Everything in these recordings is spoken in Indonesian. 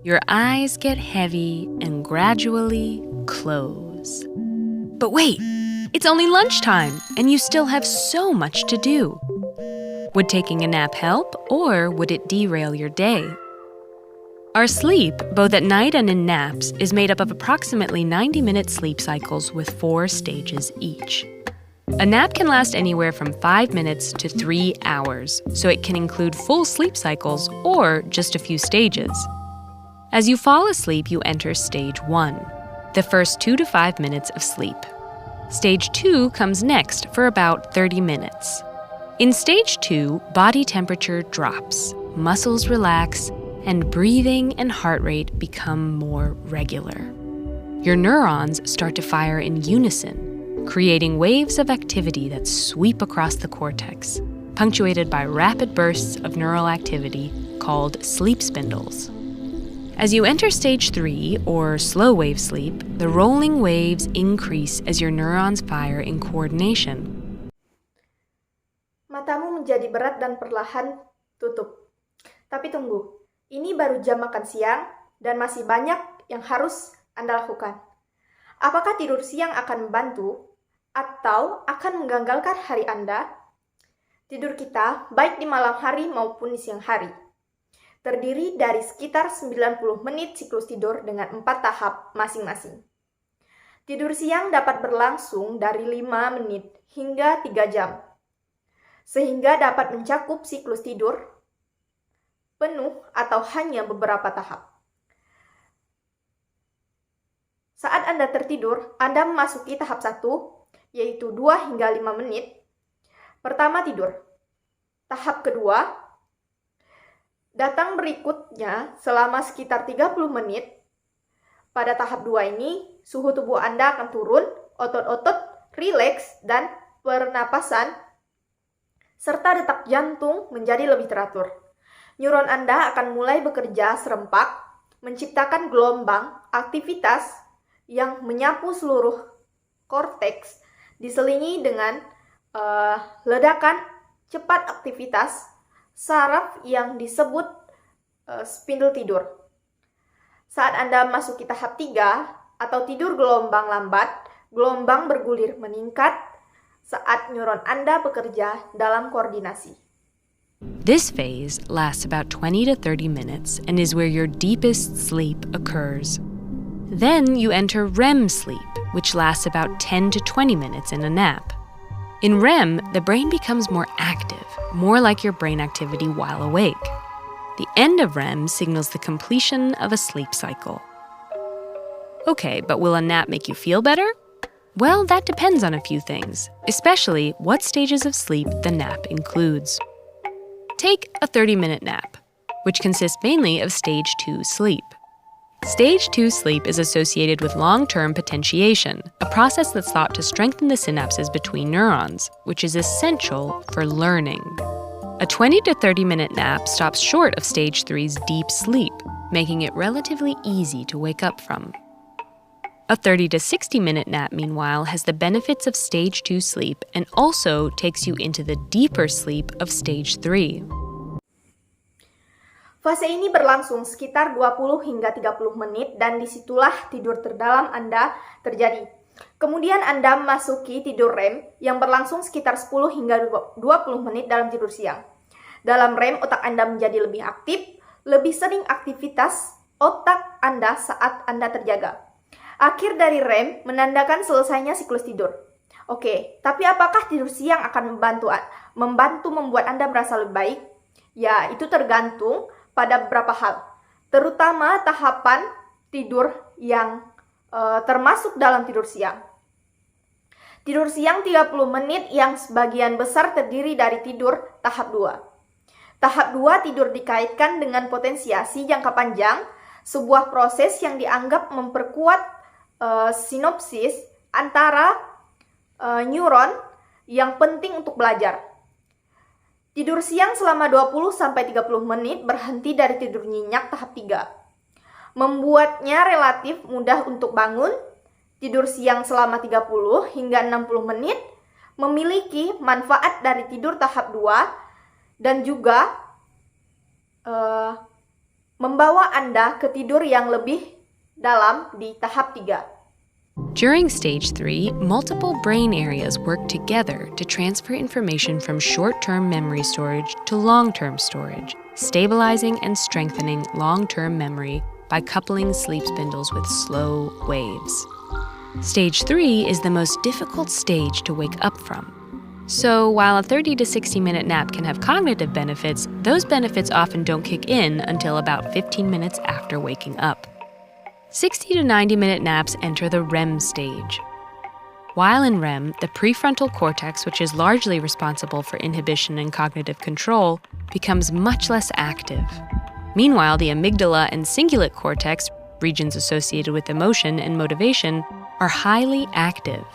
Your eyes get heavy and gradually close. But wait, it's only lunchtime and you still have so much to do. Would taking a nap help, or would it derail your day? Our sleep, both at night and in naps, is made up of approximately 90-minute sleep cycles with 4 stages each. A nap can last anywhere from 5 minutes to 3 hours, so it can include full sleep cycles or just a few stages. As you fall asleep, you enter stage 1, the first 2 to 5 minutes of sleep. Stage 2 comes next for about 30 minutes. In stage 2, body temperature drops, muscles relax, and breathing and heart rate become more regular. Your neurons start to fire in unison, creating waves of activity that sweep across the cortex, punctuated by rapid bursts of neural activity called sleep spindles. As you enter stage 3, or slow wave sleep, the rolling waves increase as your neurons fire in coordination. Matamu menjadi berat dan perlahan tutup. Tapi tunggu, ini baru jam makan siang dan masih banyak yang harus Anda lakukan. Apakah tidur siang akan membantu atau akan menggagalkan hari Anda? Tidur kita, baik di malam hari maupun di siang hari, terdiri dari sekitar 90 menit siklus tidur dengan 4 tahap masing-masing. Tidur siang dapat berlangsung dari 5 menit hingga 3 jam, sehingga dapat mencakup siklus tidur penuh atau hanya beberapa tahap. Saat Anda tertidur, Anda memasuki tahap 1, yaitu 2 hingga 5 menit. Pertama, tidur. Tahap kedua, datang berikutnya selama sekitar 30 menit. Pada tahap 2 ini, suhu tubuh Anda akan turun, otot-otot rileks, dan pernapasan serta detak jantung menjadi lebih teratur. Neuron Anda akan mulai bekerja serempak, menciptakan gelombang aktivitas yang menyapu seluruh korteks, diselingi dengan ledakan cepat aktivitas saraf yang disebut spindle tidur. Saat Anda memasuki tahap 3 atau tidur gelombang lambat, gelombang bergulir meningkat saat neuron Anda bekerja dalam koordinasi. This phase lasts about 20 to 30 minutes and is where your deepest sleep occurs. Then you enter REM sleep, which lasts about 10 to 20 minutes in a nap. In REM, the brain becomes more active, more like your brain activity while awake. The end of REM signals the completion of a sleep cycle. Okay, but will a nap make you feel better? Well, that depends on a few things, especially what stages of sleep the nap includes. Take a 30-minute nap, which consists mainly of stage 2 sleep. Stage 2 sleep is associated with long-term potentiation, a process that's thought to strengthen the synapses between neurons, which is essential for learning. A 20 to 30-minute nap stops short of stage 3's deep sleep, making it relatively easy to wake up from. A 30 to 60-minute nap, meanwhile, has the benefits of stage 2 sleep and also takes you into the deeper sleep of stage 3. Fase ini berlangsung sekitar 20 hingga 30 menit dan disitulah tidur terdalam Anda terjadi. Kemudian Anda memasuki tidur REM yang berlangsung sekitar 10 hingga 20 menit dalam tidur siang. Dalam REM, otak Anda menjadi lebih aktif, lebih sering aktivitas otak Anda saat Anda terjaga. Akhir dari REM menandakan selesainya siklus tidur. Oke, tapi apakah tidur siang akan membantu membuat Anda merasa lebih baik? Ya, itu tergantung pada beberapa hal, terutama tahapan tidur yang termasuk dalam tidur siang. Tidur siang 30 menit yang sebagian besar terdiri dari tidur tahap 2. Tahap 2 tidur dikaitkan dengan potensiasi jangka panjang, sebuah proses yang dianggap memperkuat sinopsis antara neuron yang penting untuk belajar. Tidur siang selama 20-30 menit berhenti dari tidur nyenyak tahap 3. Membuatnya relatif mudah untuk bangun. Tidur siang selama 30 hingga 60 menit memiliki manfaat dari tidur tahap 2 dan juga membawa Anda ke tidur yang lebih dalam di tahap 3. During stage 3, multiple brain areas work together to transfer information from short-term memory storage to long-term storage, stabilizing and strengthening long-term memory by coupling sleep spindles with slow waves. Stage 3 is the most difficult stage to wake up from. So while a 30 to 60-minute nap can have cognitive benefits, those benefits often don't kick in until about 15 minutes after waking up. 60 to 90-minute naps enter the REM stage. While in REM, the prefrontal cortex, which is largely responsible for inhibition and cognitive control, becomes much less active. Meanwhile, the amygdala and cingulate cortex, regions associated with emotion and motivation, are highly active.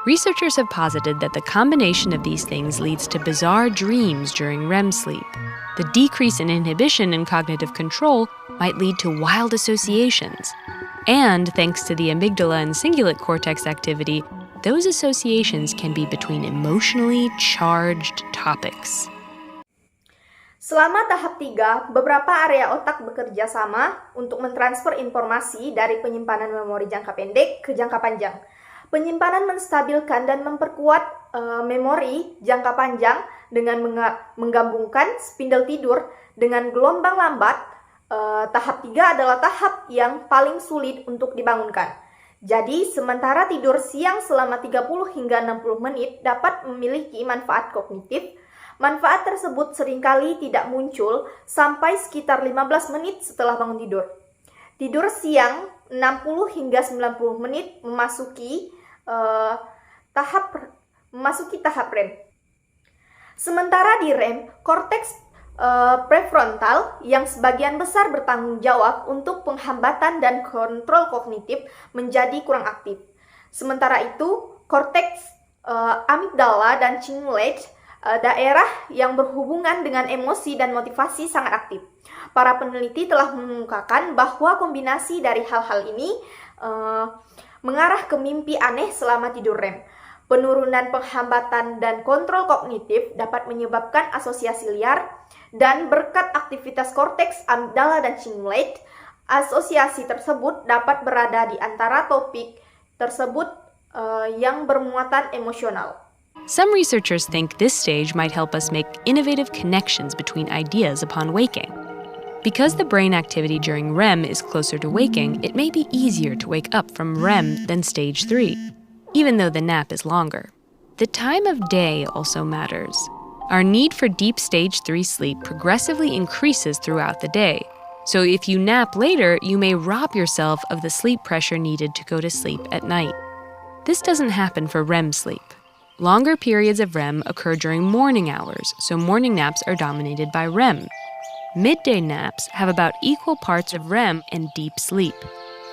Researchers have posited that the combination of these things leads to bizarre dreams during REM sleep. The decrease in inhibition and cognitive control might lead to wild associations. And thanks to the amygdala and cingulate cortex activity, those associations can be between emotionally charged topics. Selama tahap 3, beberapa area otak bekerja sama untuk mentransfer informasi dari penyimpanan memori jangka pendek ke jangka panjang. Penyimpanan menstabilkan dan memperkuat memori jangka panjang dengan menggabungkan spindel tidur dengan gelombang lambat. Tahap 3 adalah tahap yang paling sulit untuk dibangunkan. Jadi, sementara tidur siang selama 30 hingga 60 menit dapat memiliki manfaat kognitif, manfaat tersebut seringkali tidak muncul sampai sekitar 15 menit setelah bangun tidur. Tidur siang 60 hingga 90 menit memasuki tahap REM. Sementara di REM, korteks prefrontal yang sebagian besar bertanggung jawab untuk penghambatan dan kontrol kognitif menjadi kurang aktif. Sementara itu, korteks amigdala dan cingulate, daerah yang berhubungan dengan emosi dan motivasi, sangat aktif. Para peneliti telah mengemukakan bahwa kombinasi dari hal-hal ini mengarah ke mimpi aneh selama tidur REM. Penurunan penghambatan dan kontrol kognitif dapat menyebabkan asosiasi liar, dan berkat aktivitas korteks amigdala dan cingulate, asosiasi tersebut dapat berada di antara topik tersebut yang bermuatan emosional. Some researchers think this stage might help us make innovative connections between ideas upon waking. Because the brain activity during REM is closer to waking, it may be easier to wake up from REM than stage 3, even though the nap is longer. The time of day also matters. Our need for deep stage 3 sleep progressively increases throughout the day. So if you nap later, you may rob yourself of the sleep pressure needed to go to sleep at night. This doesn't happen for REM sleep. Longer periods of REM occur during morning hours, so morning naps are dominated by REM. Midday naps have about equal parts of REM and deep sleep,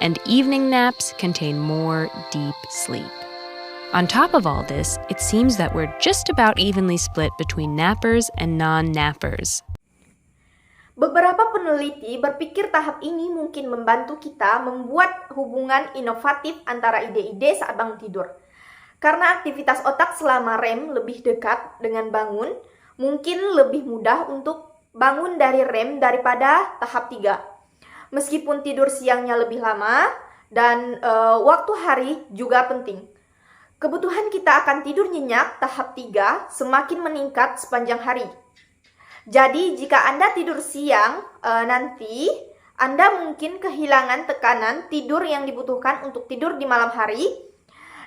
and evening naps contain more deep sleep. On top of all this, it seems that we're just about evenly split between nappers and non-nappers. Beberapa peneliti berpikir tahap ini mungkin membantu kita membuat hubungan inovatif antara ide-ide saat bangun tidur. Karena aktivitas otak selama REM lebih dekat dengan bangun, mungkin lebih mudah untuk bangun dari REM daripada tahap 3. Meskipun tidur siangnya lebih lama dan waktu hari juga penting. Kebutuhan kita akan tidur nyenyak tahap 3 semakin meningkat sepanjang hari. Jadi jika Anda tidur siang nanti, Anda mungkin kehilangan tekanan tidur yang dibutuhkan untuk tidur di malam hari,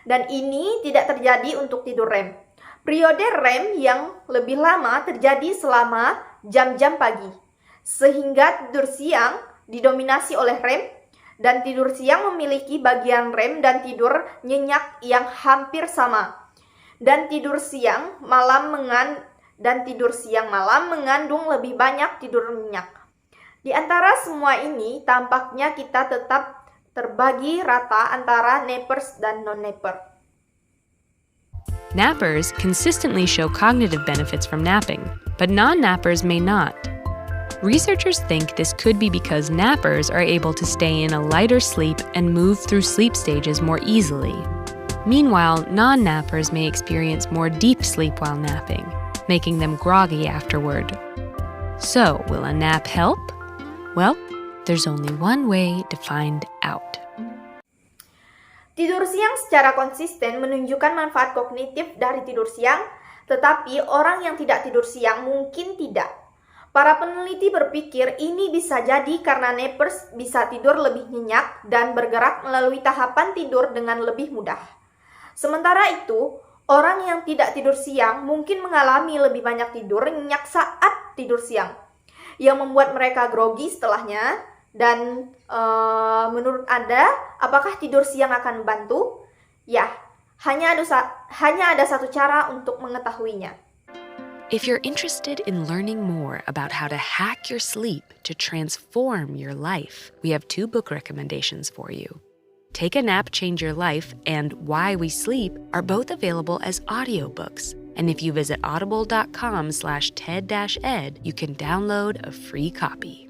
dan ini tidak terjadi untuk tidur REM. Periode REM yang lebih lama terjadi selama jam-jam pagi, sehingga tidur siang didominasi oleh REM, dan tidur siang memiliki bagian REM dan tidur nyenyak yang hampir sama. Dan tidur siang malam mengandung lebih banyak tidur nyenyak. Di antara semua ini, tampaknya kita tetap terbagi rata antara nappers dan non-napper. Nappers consistently show cognitive benefits from napping, but non-nappers may not. Researchers think this could be because nappers are able to stay in a lighter sleep and move through sleep stages more easily. Meanwhile, non-nappers may experience more deep sleep while napping, making them groggy afterward. So, will a nap help? Well, There's only one way to find out. Tidur siang secara konsisten menunjukkan manfaat kognitif dari tidur siang, tetapi orang yang tidak tidur siang mungkin tidak. Para peneliti berpikir ini bisa jadi karena nappers bisa tidur lebih nyenyak dan bergerak melalui tahapan tidur dengan lebih mudah. Sementara itu, orang yang tidak tidur siang mungkin mengalami lebih banyak tidur nyenyak saat tidur siang, yang membuat mereka grogi setelahnya. Dan menurut Anda, apakah tidur siang akan membantu? Ya, hanya ada satu cara untuk mengetahuinya. If you're interested in learning more about how to hack your sleep to transform your life, we have 2 book recommendations for you. Take a Nap, Change Your Life and Why We Sleep are both available as audiobooks. And if you visit audible.com/TED-Ed, you can download a free copy.